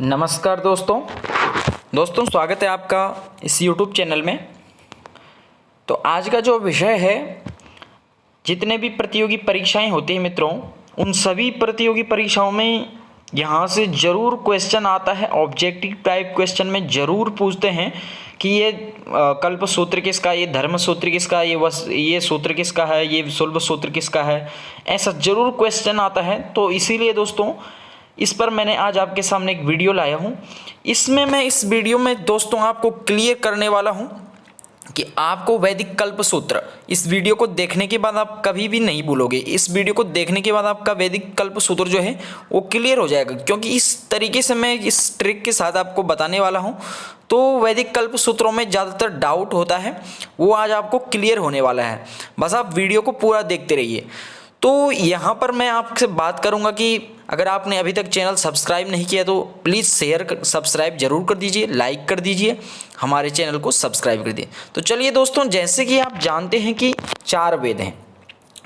नमस्कार दोस्तों स्वागत है आपका इस YouTube चैनल में। तो आज का जो विषय है, जितने भी प्रतियोगी परीक्षाएं होती हैं मित्रों, उन सभी प्रतियोगी परीक्षाओं में यहाँ से ज़रूर क्वेश्चन आता है। ऑब्जेक्टिव टाइप क्वेश्चन में ज़रूर पूछते हैं कि ये कल्प सूत्र किसका, ये धर्म सूत्र किसका, ये सूत्र किसका है, ये सुलभ सूत्र किसका है, ऐसा ज़रूर क्वेश्चन आता है। तो इसीलिए दोस्तों इस पर मैंने आज आपके सामने एक वीडियो लाया हूँ। मैं इस वीडियो में दोस्तों आपको क्लियर करने वाला हूँ कि आपको वैदिक कल्प सूत्र, इस वीडियो को देखने के बाद आप कभी भी नहीं भूलोगे। इस वीडियो को देखने के बाद आपका वैदिक कल्प सूत्र जो है वो क्लियर हो जाएगा, क्योंकि इस तरीके से मैं इस ट्रिक के साथ आपको बताने वाला हूँ। तो वैदिक कल्प सूत्रों में ज़्यादातर डाउट होता है, वो आज आपको क्लियर होने वाला है। बस आप वीडियो को पूरा देखते रहिए। तो यहाँ पर मैं आपसे बात करूँगा कि अगर आपने अभी तक चैनल सब्सक्राइब नहीं किया तो प्लीज़ सब्सक्राइब जरूर कर दीजिए, लाइक कर दीजिए, हमारे चैनल को सब्सक्राइब कर दीजिए। तो चलिए दोस्तों, जैसे कि आप जानते हैं कि 4 वेद हैं,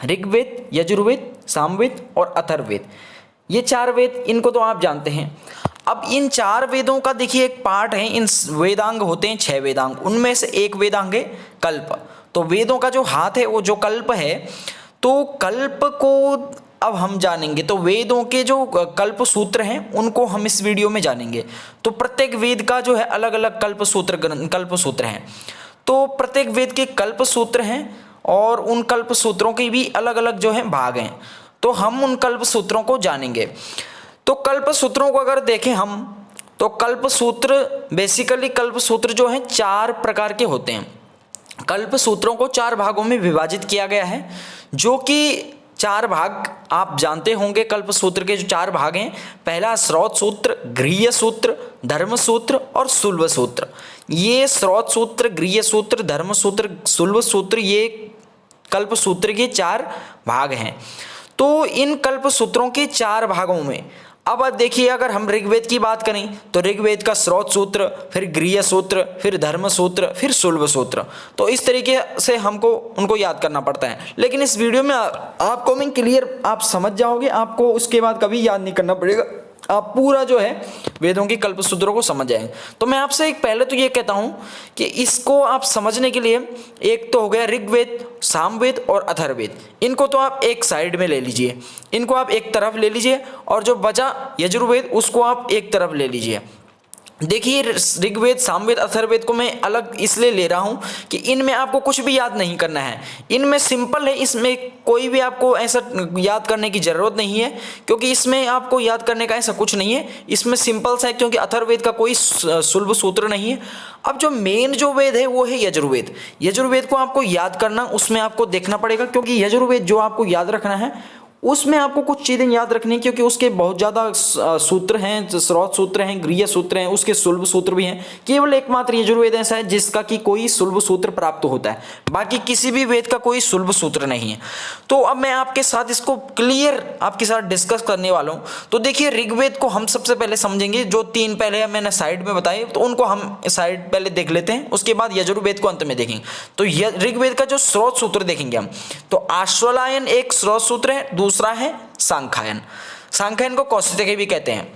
ऋग्वेद, यजुर्वेद, सामवेद और अथर्ववेद। ये 4 वेद, इनको तो आप जानते हैं। अब इन 4 वेदों का देखिए एक पार्ट है, इन वेदांग होते हैं 6 वेदांग, उनमें से एक वेदांग है कल्प। तो वेदों का जो हाथ है वो जो कल्प है, तो कल्प को अब हम जानेंगे। तो वेदों के जो कल्प सूत्र हैं उनको हम इस वीडियो में जानेंगे। तो प्रत्येक वेद का जो है अलग अलग कल्प सूत्र हैं। तो प्रत्येक वेद के कल्प सूत्र हैं और उन कल्प सूत्रों के भी अलग अलग जो है भाग हैं। तो हम उन कल्प सूत्रों को जानेंगे। तो कल्प सूत्रों को अगर देखें हम, तो कल्प सूत्र बेसिकली कल्प सूत्र जो हैं 4 प्रकार के होते हैं। कल्प सूत्रों को 4 भागों में विभाजित किया गया है, जो कि 4 भाग आप जानते होंगे। कल्प सूत्र के जो 4 भाग हैं, पहला स्रोत सूत्र, गृह्य सूत्र, धर्म सूत्र और सुलभ सूत्र। ये स्रोत सूत्र, गृह्य सूत्र, धर्म सूत्र, सुलभ सूत्र, ये कल्प सूत्र के 4 भाग हैं। तो इन कल्प सूत्रों के 4 भागों में अब देखिए, अगर हम ऋग्वेद की बात करें तो ऋग्वेद का स्रोत सूत्र, फिर गृह्य सूत्र, फिर धर्म सूत्र, फिर सुलभ सूत्र। तो इस तरीके से हमको उनको याद करना पड़ता है। लेकिन इस वीडियो में आपको मैं क्लियर आप समझ जाओगे, आपको उसके बाद कभी याद नहीं करना पड़ेगा, आप पूरा जो है वेदों की कल्प सूत्रों को समझ जाएंगे। तो मैं आपसे एक पहले तो ये कहता हूँ कि इसको आप समझने के लिए एक तो हो गया ऋग्वेद, सामवेद और अथर्ववेद। इनको तो आप एक साइड में ले लीजिए, इनको आप एक तरफ ले लीजिए, और जो बचा यजुर्वेद उसको आप एक तरफ ले लीजिए। देखिए, ऋग्वेद, सामवेद, अथर्ववेद को मैं अलग इसलिए ले रहा हूँ कि इनमें आपको कुछ भी याद नहीं करना है। इनमें सिंपल है, इसमें कोई भी आपको ऐसा याद करने की ज़रूरत नहीं है, क्योंकि इसमें आपको याद करने का ऐसा कुछ नहीं है। इसमें सिंपल सा है, क्योंकि अथर्ववेद का कोई सुलभ सूत्र नहीं है। अब जो मेन जो वेद है वो है यजुर्वेद। यजुर्वेद को आपको याद करना, उसमें आपको देखना पड़ेगा, क्योंकि यजुर्वेद जो आपको याद रखना है उसमें आपको कुछ चीज़ें याद रखनी है, क्योंकि उसके बहुत ज़्यादा सूत्र हैं, स्रोत सूत्र हैं, गृह्य सूत्र हैं, उसके सुलभ सूत्र भी हैं। केवल एकमात्र यजुर्वेद ऐसा है जिसका कि कोई सुलभ सूत्र प्राप्त होता है, बाकी किसी भी वेद का कोई सुलभ सूत्र नहीं है। तो अब मैं आपके साथ इसको क्लियर आपके साथ डिस्कस करने वाला हूँ। तो देखिए, ऋग्वेद को हम सबसे पहले समझेंगे। जो 3 पहले मैंने साइड में बताए, तो उनको हम साइड पहले देख लेते हैं, उसके बाद यजुर्वेद को अंत में देखेंगे। तो ऋग्वेद का जो स्रोत सूत्र देखेंगे हम, तो आश्वलायन एक स्रोत सूत्र है, दूसरा है सांख्यायन। सांख्यायन को कौशिक भी कहते हैं,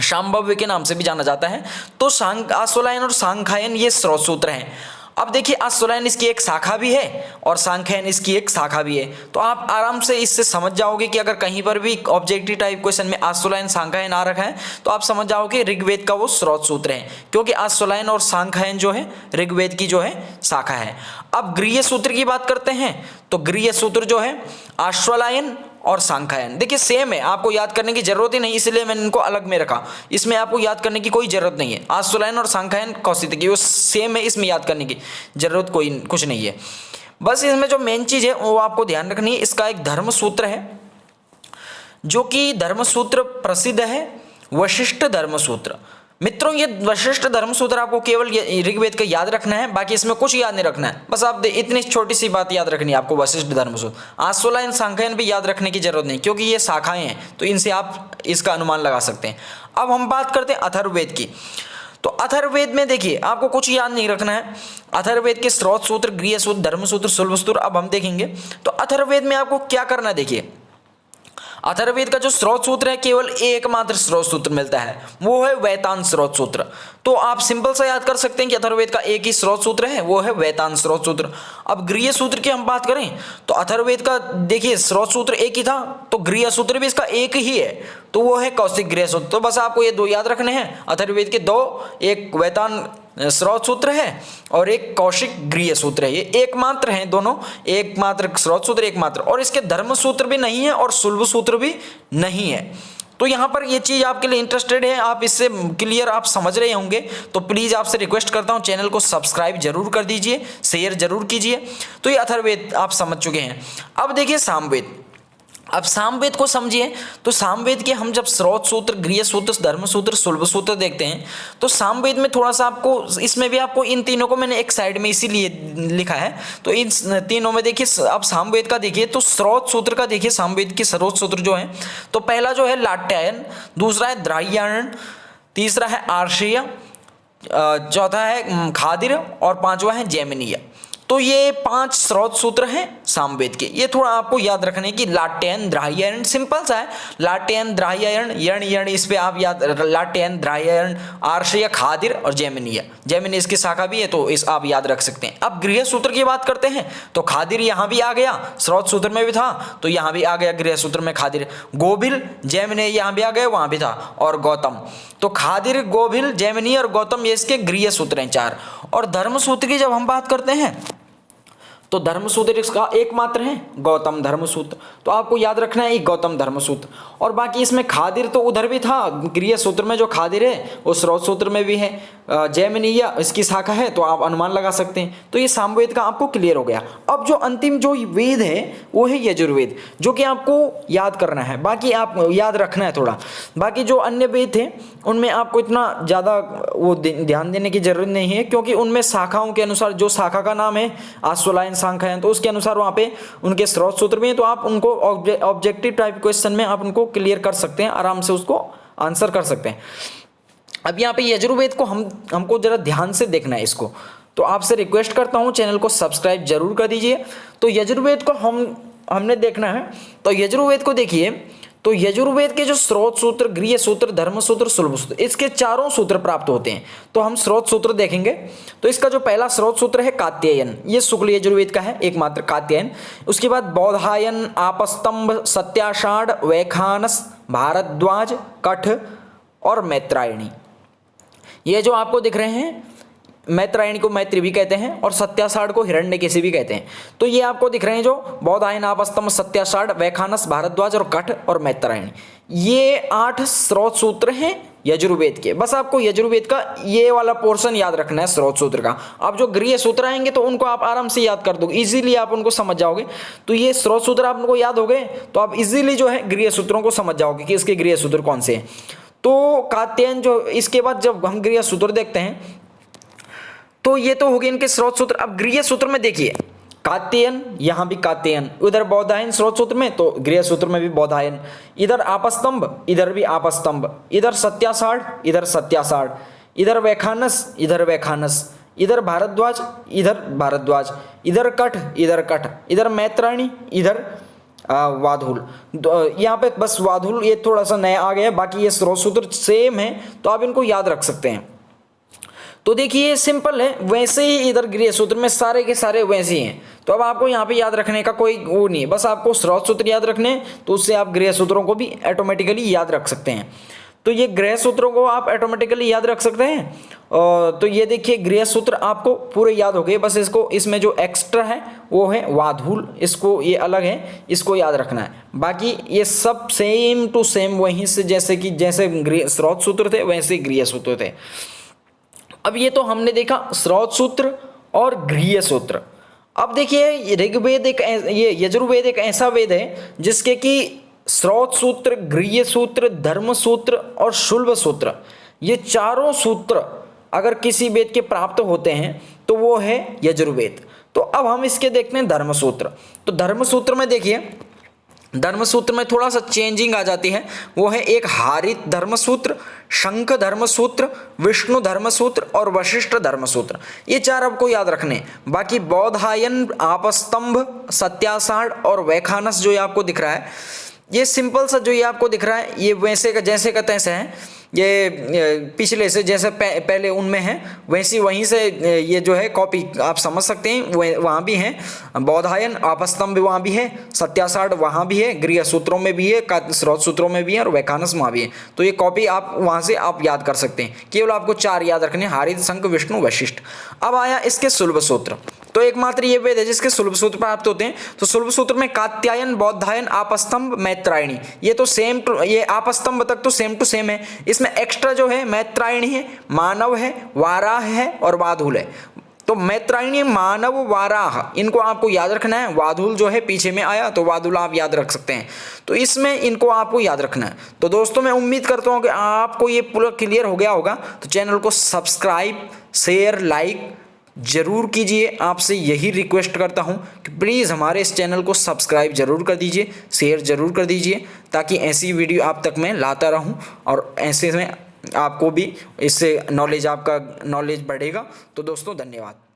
शांभव्य के नाम से भी जाना जाता है। तो आश्वलायन और सांख्यायन ये स्रोत सूत्र हैं। अब देखिए, आश्वलायन इसकी एक शाखा भी है और सांख्यायन इसकी एक शाखा भी है। तो आप आराम से इससे समझ जाओगे कि अगर कहीं पर भी ऑब्जेक्टिव टाइप क्वेश्चन में आश्वलायन, सांख्यायन आ रखा है, तो आप समझ जाओगे ऋग्वेद का वो स्रोत सूत्र है, क्योंकि आश्वलायन और सांख्यायन जो है ऋग्वेद की जो है शाखा है। अब गृह्य सूत्र की बात करते हैं, तो गृह्य सूत्र जो है आश्वलायन और सांख्यायन, देखिए सेम है, आपको याद करने की जरूरत ही नहीं, इसलिए मैंने इनको अलग में रखा। इसमें आपको याद करने की कोई जरूरत नहीं है। आश्वलायन और सांख्यायन कौशिक वो सेम है, इसमें याद करने की जरूरत कुछ नहीं है। बस इसमें जो मेन चीज है वो आपको ध्यान रखनी है। इसका एक धर्म सूत्र है, जो कि धर्म सूत्र प्रसिद्ध है, वशिष्ठ धर्म सूत्र। मित्रों, ये वशिष्ठ धर्म सूत्र आपको केवल ऋग्वेद का याद रखना है, बाकी इसमें कुछ याद नहीं रखना है। बस आप इतनी छोटी सी बात याद रखनी है आपको, वशिष्ठ धर्म सूत्र। आश्वलायन, सांख्यायन भी याद रखने की जरूरत नहीं, क्योंकि ये शाखाएं हैं, तो इनसे आप इसका अनुमान लगा सकते हैं। अब हम बात करते हैं अथर्ववेद की। तो अथर्ववेद में देखिए, आपको कुछ याद नहीं रखना है। अथर्ववेद के स्रोत सूत्र, गृह्य सूत्र, धर्म सूत्र, सुलभ सूत्र अब हम देखेंगे। तो अथर्ववेद में आपको क्या करना है, देखिए अथर्ववेद का जो स्रोत सूत्र है केवल एकमात्र स्रोत सूत्र मिलता है, वो है वेतांत स्रोत सूत्र। तो आप सिंपल सा याद कर सकते हैं कि अथर्ववेद का एक ही स्रोत सूत्र है, वो है वेतांत स्रोत सूत्र। अब गृह्य सूत्र की हम बात करें तो अथर्ववेद का देखिए स्रोत सूत्र एक ही था, तो गृह्य सूत्र भी इसका एक ही है, तो वो है कौशिक गृह्य सूत्र। तो बस आपको ये दो याद रखने हैं, अथर्ववेद के दो, एक वेतांत स्रोत सूत्र है और एक कौशिक गृह्य सूत्र है। ये एकमात्र हैं दोनों, एकमात्र स्रोत सूत्र एकमात्र, और इसके धर्म सूत्र भी नहीं है और शुल्ब सूत्र भी नहीं है। तो यहाँ पर ये चीज़ आपके लिए इंटरेस्टेड है, आप इससे क्लियर आप समझ रहे होंगे, तो प्लीज़ आपसे रिक्वेस्ट करता हूँ चैनल को सब्सक्राइब जरूर कर दीजिए, शेयर जरूर कीजिए। तो ये अथर्ववेद आप समझ चुके हैं। अब देखिए सामवेद। अब सामवेद को समझिए, तो सामवेद के हम जब स्रोत सूत्र, गृह्य सूत्र, धर्म सूत्र, शुल्ब सूत्र देखते हैं, तो सामवेद में थोड़ा सा आपको, इसमें भी आपको इन तीनों को मैंने एक साइड में इसीलिए लिखा है, तो इन तीनों में देखिए आप सामवेद का देखिए तो स्रोत सूत्र का देखिए, सामवेद के स्रोत सूत्र जो है, तो पहला जो है लाट्यायन, दूसरा है द्राह्यायन, तीसरा है आर्षेय, चौथा है खादिर और पांचवा है जैमिनीय। तो ये 5 स्रोत सूत्र हैं सामवेद के। ये थोड़ा आपको याद रखने की, लाट्यायन, द्राह्यायन, सिंपल सा है, लाट्यायन, द्राह्यायन, यण यण, इस पे आप याद, लाट्यायन, द्राह्यायन, आर्षेय, खादिर और जैमिनीय। जैमिनीय इसकी शाखा भी है, तो इस आप याद रख सकते हैं। अब गृह्य सूत्र की बात करते हैं तो खादिर यहाँ भी आ गया, स्रोत सूत्र में भी था तो यहाँ भी आ गया गृह्य सूत्र में खादिर। गोभिल, जैमिनीय यहाँ भी आ गए, वहाँ भी था, और गौतम। तो खादिर, गोभिल, जैमिनीय और गौतम ये इसके गृह्य सूत्र हैं 4। और धर्म सूत्र की जब हम बात करते हैं तो धर्मसूत्र इसका एकमात्र है गौतम धर्मसूत्र, तो आपको याद रखना है एक गौतम धर्मसूत्र। और बाकी इसमें खादिर तो उधर भी था, गृह्य सूत्र में जो खादिर है वो स्रोत सूत्र में भी है, जैमिनीय इसकी शाखा है, तो आप अनुमान लगा सकते हैं। तो ये सामवेद का आपको क्लियर हो गया। अब जो अंतिम जो वेद है वो है यजुर्वेद, जो कि आपको याद करना है, बाकी आप याद रखना है थोड़ा। बाकी जो अन्य वेद थे उनमें आपको इतना ज़्यादा वो ध्यान देने की जरूरत नहीं है, क्योंकि उनमें शाखाओं के अनुसार, जो शाखा का नाम है आश्वलायन शाखा है, तो उसके अनुसार वहाँ पे उनके स्रोत सूत्र भी हैं, तो आप उनको ऑब्जेक्टिव टाइप क्वेश्चन में आप उनको क्लियर कर सकते हैं, आराम से उसको आंसर कर सकते हैं। अब यहाँ पे यजुर्वेद को हमको जरा ध्यान से देखना है इसको, तो आपसे रिक्वेस्ट करता हूँ चैनल को सब्सक्राइब जरूर कर दीजिए। तो यजुर्वेद को हमने देखना है, तो यजुर्वेद को देखिए, तो यजुर्वेद के जो स्रोत सूत्र, गृह्य सूत्र, धर्म सूत्र, शुल्ब सूत्र, इसके चारों सूत्र प्राप्त होते हैं। तो हम स्रोत सूत्र देखेंगे, तो इसका जो पहला स्रोत सूत्र है कात्यायन, ये शुक्ल यजुर्वेद का है एकमात्र कात्यायन। उसके बाद बौधायन, आपस्तंभ, सत्याषाढ़, वैखानस, भारद्वाज, कठ और मैत्रायणी। ये जो आपको दिख रहे हैं, मैत्रायणी को मैत्री भी कहते हैं और सत्याषाढ़ को हिरण्यकेशी भी कहते हैं। तो ये आपको दिख रहे हैं जो बौधायन, आपस्तंभ, सत्याषाढ़, वैखानस, भारद्वाज और कठ और मैत्रायणी, ये 8 स्रोत सूत्र हैं यजुर्वेद के। बस आपको यजुर्वेद का ये वाला पोर्शन याद रखना है स्रोत सूत्र का। अब जो गृह्य सूत्र आएंगे तो उनको आप आराम से याद कर दोगे, इजीली आप उनको समझ जाओगे। तो ये स्रोत सूत्र आपको याद हो गए तो आप इजीली जो है गृह्य सूत्रों को समझ जाओगे कि इसके गृह्य सूत्र कौन से हैं। तो कात्यायन जो, इसके बाद जब हम गृह्य सूत्र देखते हैं तो ये तो हो गए इनके स्रोत सूत्र। अब गृह्य सूत्र में देखिए कात्यायन, यहाँ भी कात्यायन, उधर बौधायन स्रोत सूत्र में, तो गृह्य सूत्र में भी बौधायन, इधर आपस्तंभ, इधर भी आपस्तंभ, इधर सत्याषाढ़, इधर सत्याषाढ़, इधर वैखानस, इधर वैखानस, इधर भारद्वाज, इधर भारद्वाज, इधर कठ, इधर कठ, इधर मैत्रायणी, इधर वाधुल। यहाँ पे बस वाधुल ये थोड़ा सा नया आ गया, बाकी ये स्रोत सूत्र सेम है, तो आप इनको याद रख सकते हैं। तो देखिए सिंपल है, वैसे ही इधर गृह्य सूत्र में सारे के सारे वैसे ही हैं। तो अब आपको यहाँ पे याद रखने का कोई वो नहीं है, बस आपको स्रोत सूत्र याद रखने हैं, तो उससे आप गृह्य सूत्रों को भी ऑटोमेटिकली याद रख सकते हैं। तो ये गृह्य सूत्रों को आप ऑटोमेटिकली याद रख सकते हैं। तो ये देखिए गृह्य सूत्र आपको पूरे याद हो गए, बस इसको, इसमें जो एक्स्ट्रा है वो है वाधूल, इसको ये अलग है, इसको याद रखना है। बाकी ये सब सेम टू सेम वहीं से जैसे स्रोत सूत्र थे वैसे गृह्य सूत्र थे। अब ये तो हमने देखा स्रोत सूत्र और गृह्य सूत्र। अब देखिए ऋग्वेद ये यजुर्वेद एक ऐसा वेद है जिसके कि स्रोत सूत्र, गृह्य सूत्र, धर्म सूत्र और शुल्ब सूत्र, ये चारों सूत्र अगर किसी वेद के प्राप्त होते हैं तो वो है यजुर्वेद। तो अब हम इसके देखते हैं धर्म सूत्र। तो धर्म सूत्र में देखिए, धर्म सूत्र में थोड़ा सा चेंजिंग आ जाती है, वो है एक हारित धर्म सूत्र, शंख धर्म सूत्र, विष्णु धर्म सूत्र और वशिष्ठ धर्म सूत्र, ये 4 आपको याद रखने। बाकी बौधायन, आपस्तंभ, सत्याषाढ़ और वैखानस जो ये आपको दिख रहा है, ये सिंपल सा जो ये आपको दिख रहा है ये वैसे का जैसे का तैसे है, ये पिछले से जैसे पहले उनमें है वैसी वहीं से ये जो है कॉपी आप समझ सकते हैं। वहाँ भी है बौधायन आपस्तंभ वहाँ भी है, सत्यासाठ वहाँ भी है, गृह सूत्रों में भी है, स्रोत सूत्रों में भी है और व्याख्यानस वहाँ भी है। तो ये कॉपी आप वहाँ से आप याद कर सकते हैं। केवल आपको 4 याद रखने, हारित, शंख, विष्णु, वशिष्ठ। अब आया इसके सुलभ सूत्र। तो एकमात्र ये वेद है जिसके सुलभ सूत्र प्राप्त होते हैं। तो सुलभ सूत्र में कात्यायन, बौधायन, आपस्तंभ, मैत्रायणी, ये तो सेम टू, ये आपस्तंभ तक तो सेम टू सेम है। इसमें एक्स्ट्रा जो है मैत्रायणी है, मानव है, वाराह है और वाधुल है। तो मैत्रायणी, मानव, वाराह इनको आपको याद रखना है। वाधुल जो है पीछे में आया तो वाधुल आप याद रख सकते हैं। तो इसमें इनको आपको याद रखना है। तो दोस्तों मैं उम्मीद करता हूँ कि आपको ये पूरा क्लियर हो गया होगा। तो चैनल को सब्सक्राइब, शेयर, लाइक जरूर कीजिए। आपसे यही रिक्वेस्ट करता हूं कि प्लीज़ हमारे इस चैनल को सब्सक्राइब जरूर कर दीजिए, शेयर जरूर कर दीजिए, ताकि ऐसी वीडियो आप तक मैं लाता रहूं और ऐसे में आपको भी इससे आपका नॉलेज बढ़ेगा। तो दोस्तों धन्यवाद।